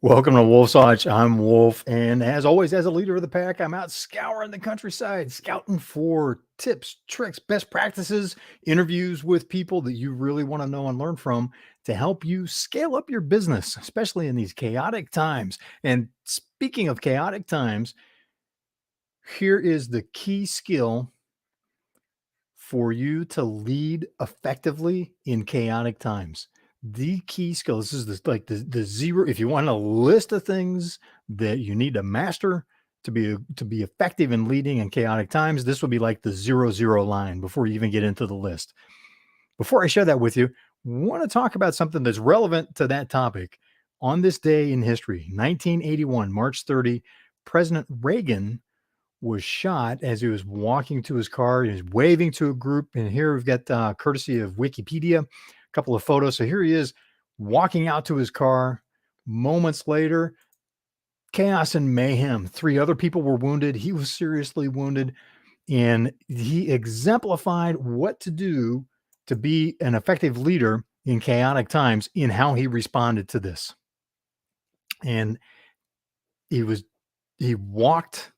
Welcome to Wolf's Lodge. I'm Wolf, and as always, as a leader of the pack, I'm out scouring the countryside, scouting for tips, tricks, best practices, interviews with people that you really want to know and learn from to help you scale up your business, especially in these chaotic times. And speaking of chaotic times, here is the key skill for you to lead effectively in chaotic times. The key skill, this is the zero. If you want a list of things that you need to master to be effective in leading in chaotic times, this would be like the 0 0 line before you even get into the list. Before I share that with you, want to talk about something that's relevant to that topic. On this day in history, 1981, March 30, President Reagan was shot as he was walking to his car. He was waving to a group. And here we've got courtesy of Wikipedia, a couple of photos. So here he is walking out to his car. Moments later, chaos and mayhem. 3 other people were wounded. He was seriously wounded. And he exemplified what to do to be an effective leader in chaotic times in how he responded to this. And he walked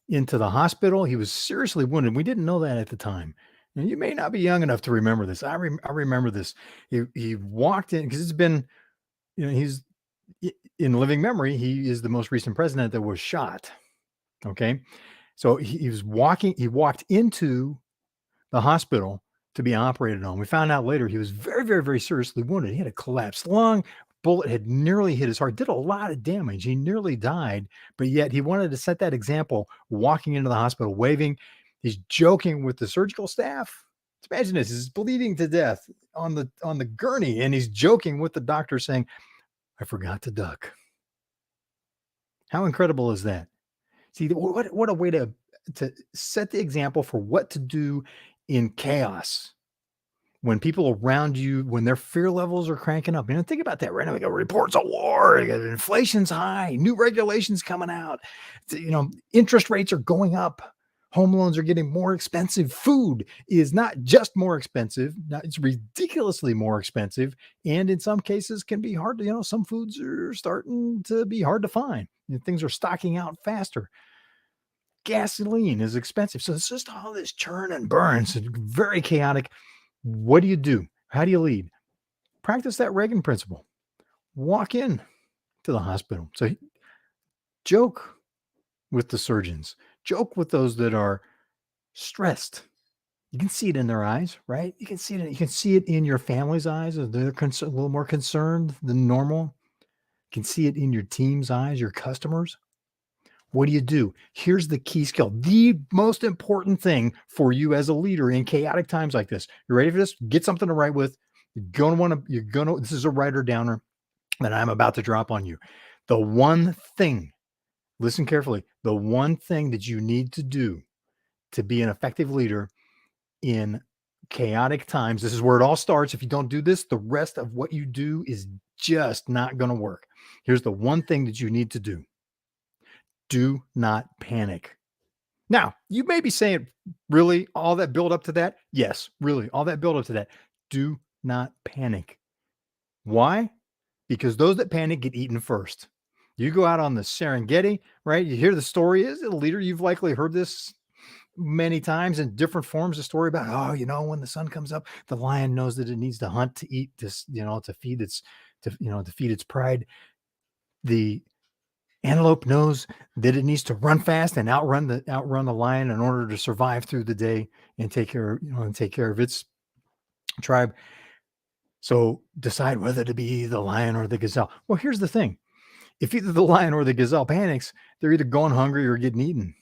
into the hospital. He was seriously wounded. We didn't know that at the time. And you may not be young enough to remember this. I remember this. He walked in because it's been, he's in living memory. He is the most recent president that was shot. Okay. So he was walking, he walked into the hospital to be operated on. We found out later he was very, very, very seriously wounded. He had a collapsed lung. Bullet had nearly hit his heart, did a lot of damage. He nearly died, but yet he wanted to set that example, walking into the hospital, waving. He's joking with the surgical staff. Imagine this: he's bleeding to death on the gurney, and he's joking with the doctor, saying, "I forgot to duck." How incredible is that? See, what a way to set the example for what to do in chaos. When people around you, when their fear levels are cranking up, think about that right now. We got reports of war, inflation's high, new regulations coming out, interest rates are going up, home loans are getting more expensive. Food is not just more expensive, it's ridiculously more expensive. And in some cases can be hard to, some foods are starting to be hard to find. Things are stocking out faster. Gasoline is expensive. So it's just all this churn and burn. It's very chaotic. What do you do? How do you lead? Practice that Reagan principle. Walk in to the hospital. So joke with the surgeons. Joke with those that are stressed. You can see it in their eyes, right? You can see it. You can see it in your family's eyes. They're a little more concerned than normal. You can see it in your team's eyes, your customers. What do you do? Here's the key skill. The most important thing for you as a leader in chaotic times like this. You ready for this? Get something to write with. This is a writer downer that I'm about to drop on you. The one thing, listen carefully, the one thing that you need to do to be an effective leader in chaotic times, this is where it all starts. If you don't do this, the rest of what you do is just not going to work. Here's the one thing that you need to do. Do not panic. Now, you may be saying, really, all that build up to that? Yes, really, all that build up to that. Do not panic. Why? Because those that panic get eaten first. You go out on the Serengeti, right? You hear the story is a leader. You've likely heard this many times in different forms. A story about, when the sun comes up, the lion knows that it needs to hunt to eat this, to feed its pride. The antelope knows that it needs to run fast and outrun the lion in order to survive through the day and take care of its tribe. So decide whether to be the lion or the gazelle. Well, here's the thing. If either the lion or the gazelle panics, they're either going hungry or getting eaten.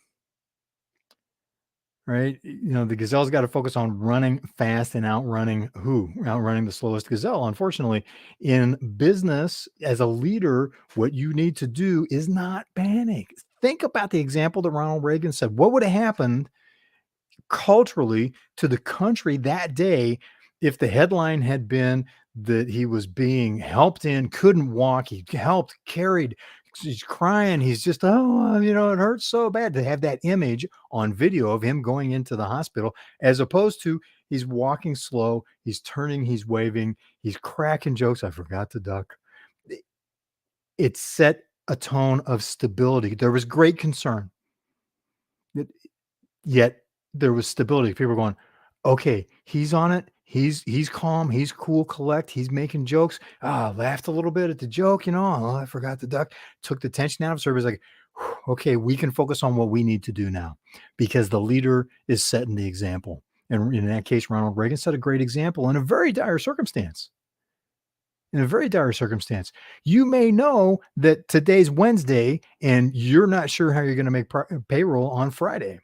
Right? The gazelle's got to focus on running fast and outrunning the slowest gazelle. Unfortunately, in business, as a leader, what you need to do is not panic. Think about the example that Ronald Reagan said. What would have happened culturally to the country that day if the headline had been that he was being helped in, couldn't walk, he helped, carried, he's crying, he's just, it hurts so bad, to have that image on video of him going into the hospital, as opposed to he's walking slow, he's turning, he's waving, he's cracking jokes. I forgot to duck. It set a tone of stability. There was great concern, yet yet there was stability. People were going, "Okay, he's on it. He's calm. He's cool, collect. He's making jokes. Ah, laughed a little bit at the joke, you know. Oh, I forgot the duck. Took the tension out of it. So everybody's like, "Whew, okay, we can focus on what we need to do now because the leader is setting the example." And in that case, Ronald Reagan set a great example in a very dire circumstance. In a very dire circumstance, you may know that today's Wednesday and you're not sure how you're going to make payroll on Friday,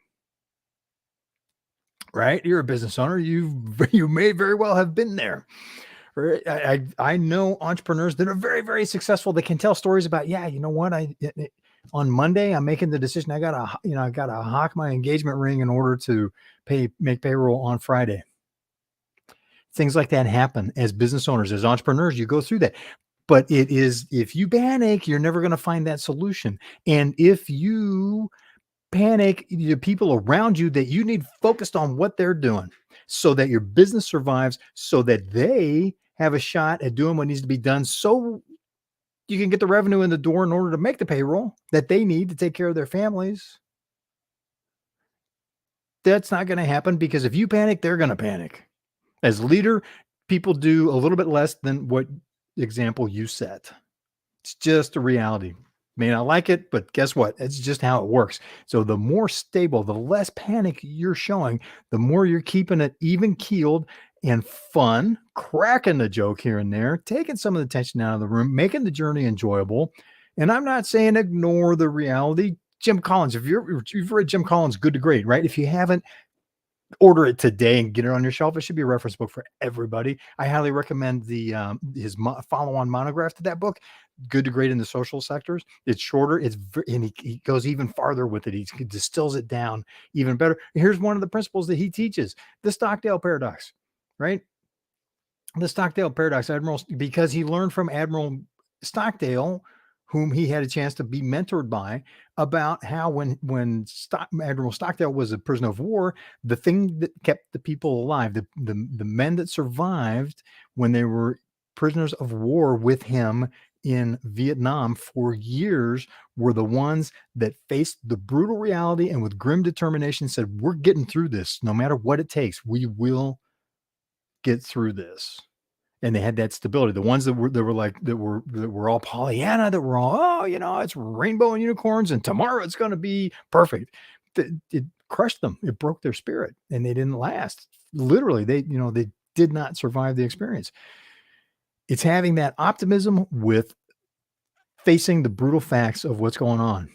right? You're a business owner. You may very well have been there. Right? I know entrepreneurs that are very, very successful. They can tell stories about, yeah, you know what? On Monday, I'm making the decision. I got to hawk my engagement ring in order to make payroll on Friday. Things like that happen as business owners, as entrepreneurs. You go through that. But it is, if you panic, you're never going to find that solution. And if you panic, the people around you that you need focused on what they're doing so that your business survives, so that they have a shot at doing what needs to be done so you can get the revenue in the door in order to make the payroll that they need to take care of their families. That's not going to happen because if you panic, they're going to panic. As leader, people do a little bit less than what example you set. It's just a reality. May not like it, but guess what? It's just how it works. So the more stable, the less panic you're showing, the more you're keeping it even keeled and fun, cracking the joke here and there, taking some of the tension out of the room, making the journey enjoyable. And I'm not saying ignore the reality. Jim Collins, if you've read Jim Collins, Good to Great, right? If you haven't, order it today and get it on your shelf. It should be a reference book for everybody. I highly recommend the his follow-on monograph to that book, Good to Great in the Social Sectors. It's shorter. And he goes even farther with it. He distills it down even better. Here's one of the principles that he teaches: the Stockdale paradox, right? The Stockdale paradox, because he learned from Admiral Stockdale, whom he had a chance to be mentored by, about how when Admiral Stockdale was a prisoner of war, the thing that kept the people alive, the men that survived when they were prisoners of war with him in Vietnam for years, were the ones that faced the brutal reality and with grim determination said, "We're getting through this, no matter what it takes. We will get through this." And they had that stability. The ones that were all Pollyanna, that were all, oh, it's rainbow and unicorns, and tomorrow it's going to be perfect. It crushed them. It broke their spirit, and they didn't last. Literally, they did not survive the experience. It's having that optimism with facing the brutal facts of what's going on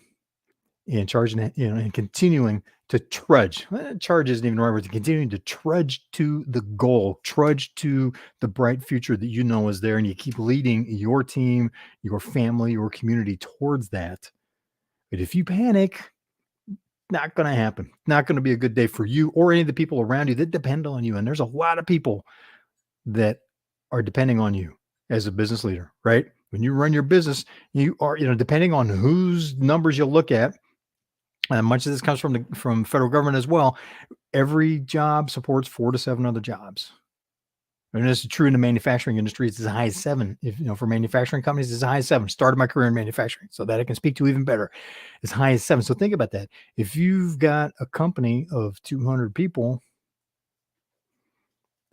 and charging it, and continuing to trudge. Charge isn't even the right word. Continuing to trudge to the goal, trudge to the bright future that you know is there, and you keep leading your team, your family, your community towards that. But if you panic, not going to happen. Not going to be a good day for you or any of the people around you that depend on you. And there's a lot of people that are depending on you as a business leader, right? When you run your business, you are, depending on whose numbers you look at, and much of this comes from federal government as well. Every job supports 4 to 7 other jobs. And this is true in the manufacturing industry. It's as high as 7. If for manufacturing companies, it's as high as 7. Started my career in manufacturing, so that I can speak to even better. As high as 7. So think about that. If you've got a company of 200 people,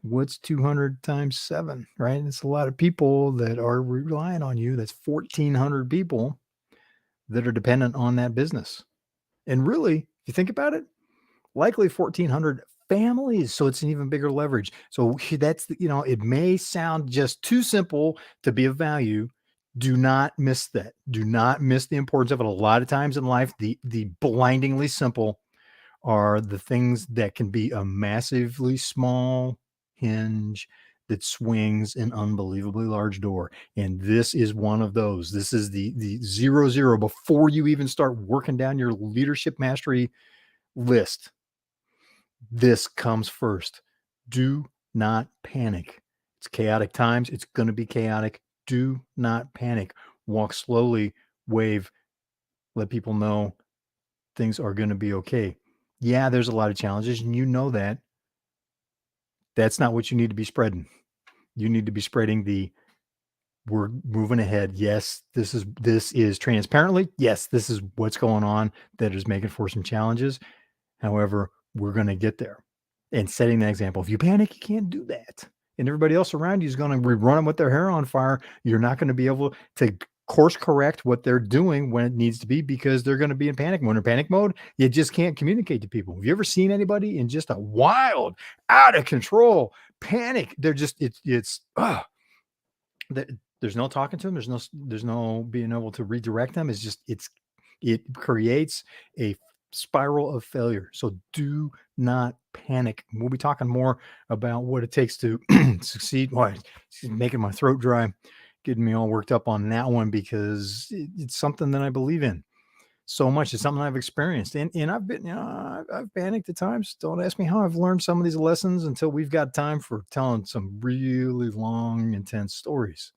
what's 200 times 7, right? It's a lot of people that are relying on you. That's 1,400 people that are dependent on that business. And really, if you think about it, likely 1,400 families. So it's an even bigger leverage. So that's, it may sound just too simple to be of value. Do not miss that. Do not miss the importance of it. A lot of times in life, the blindingly simple are the things that can be a massively small hinge that swings an unbelievably large door. And this is one of those. This is the 0 before you even start working down your leadership mastery list. This comes first. Do not panic. It's chaotic times. It's going to be chaotic. Do not panic. Walk slowly, wave, let people know things are going to be okay. Yeah, there's a lot of challenges, and you know that. That's not what you need to be spreading. You need to be spreading the we're moving ahead. Yes, this is transparently. Yes, this is what's going on that is making for some challenges. However, we're going to get there. And setting that example. If you panic, you can't do that. And everybody else around you is going to be running with their hair on fire. You're not going to be able to course correct what they're doing when it needs to be because they're going to be in panic mode. In panic mode, you just can't communicate to people. Have you ever seen anybody in just a wild, out of control panic? They're just there's no talking to them. There's no being able to redirect them. It creates a spiral of failure. So do not panic. We'll be talking more about what it takes to succeed. Boy, it's making my throat dry, getting me all worked up on that one because it's something that I believe in so much. It's something I've experienced, and I've been, I've panicked at times. Don't ask me how I've learned some of these lessons until we've got time for telling some really long, intense stories.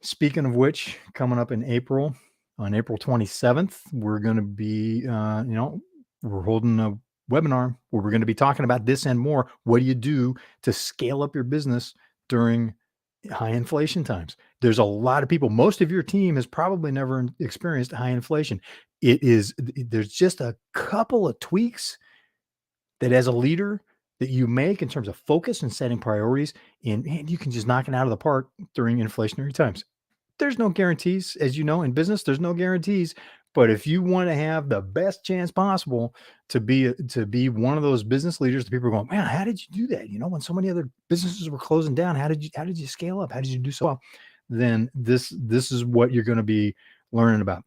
Speaking of which, coming up in April, on April 27th, we're going to be, we're holding a webinar where we're going to be talking about this and more. What do you do to scale up your business during high inflation times? There's a lot of people, most of your team has probably never experienced high inflation. There's just a couple of tweaks that as a leader that you make in terms of focus and setting priorities, and man, you can just knock it out of the park during inflationary times. There's no guarantees, as you know, in business, there's no guarantees. But if you want to have the best chance possible to be one of those business leaders, the people are going, man, how did you do that? When so many other businesses were closing down, how did you scale up? How did you do so well? Then this is what you're going to be learning about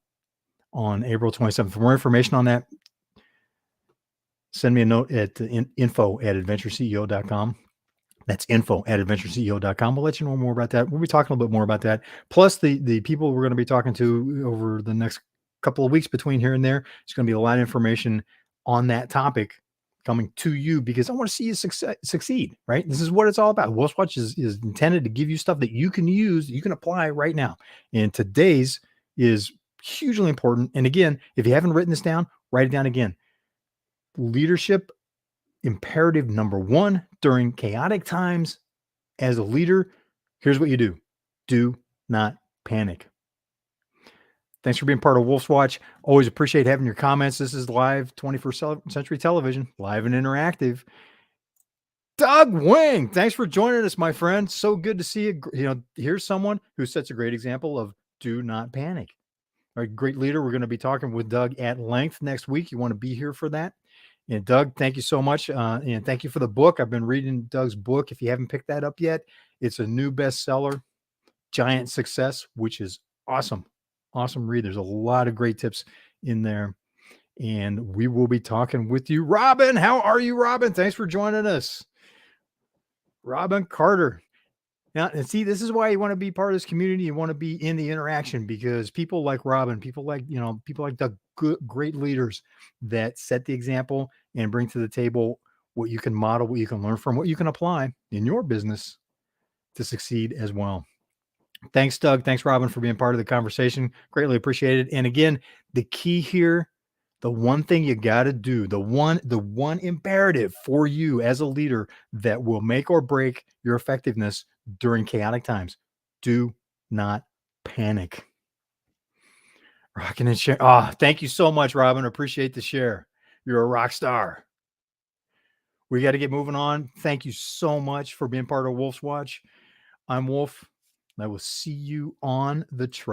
on April 27th. For more information on that, send me a note at info@adventureceo.com. That's info@adventureceo.com. We'll let you know more about that. We'll be talking a little bit more about that. Plus the people we're going to be talking to over the next couple of weeks between here and there. It's going to be a lot of information on that topic coming to you because I want to see you succeed, right? This is what it's all about. Wolf Watch is intended to give you stuff that you can use, you can apply right now. And today's is hugely important. And again, if you haven't written this down, write it down again. Leadership imperative number one during chaotic times as a leader, here's what you do. Do not panic. Thanks for being part of Wolf's Watch. Always appreciate having your comments. This is live 21st century television, live and interactive. Doug Wing, thanks for joining us, my friend. So good to see you. Here's someone who sets a great example of do not panic. All right, great leader. We're going to be talking with Doug at length next week. You want to be here for that. And Doug, thank you so much. And thank you for the book. I've been reading Doug's book. If you haven't picked that up yet, it's a new bestseller, Giant Success, which is awesome. Awesome read. There's a lot of great tips in there. And we will be talking with you. Robin, how are you, Robin? Thanks for joining us. Robin Carter. Now, and see, this is why you want to be part of this community. You want to be in the interaction because people like Robin, people like the great leaders that set the example and bring to the table what you can model, what you can learn from, what you can apply in your business to succeed as well. Thanks, Doug. Thanks, Robin, for being part of the conversation. Greatly appreciated. And again, the key here, the one thing you got to do, the one imperative for you as a leader that will make or break your effectiveness during chaotic times, do not panic. Rocking and share. Thank you so much, Robin. Appreciate the share. You're a rock star. We got to get moving on. Thank you so much for being part of Wolf's Watch. I'm Wolf. I will see you on the trail.